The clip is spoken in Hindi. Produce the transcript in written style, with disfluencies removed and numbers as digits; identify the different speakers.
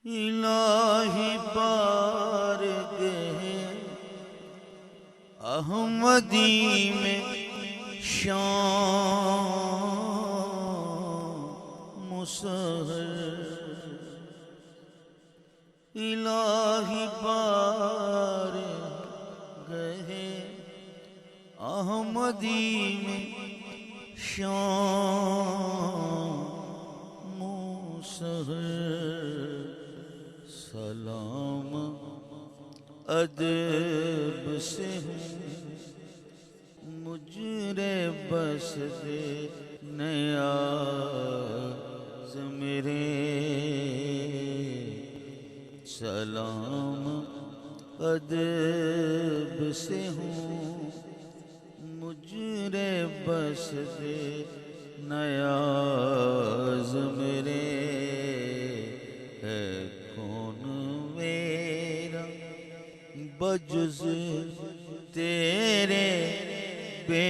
Speaker 1: इलाही बारगाह अहमदी में शाम मुसहर। इलाही बारगाह अहमदी में शाम मुसहर। सलाम अदब से हूँ मुझरे बस दे नयाज़ मेरे। सलाम अदब से हूँ मुझरे बस दे नयाज़ मेरे। है कौन मेरा बजुज़ तेरे बे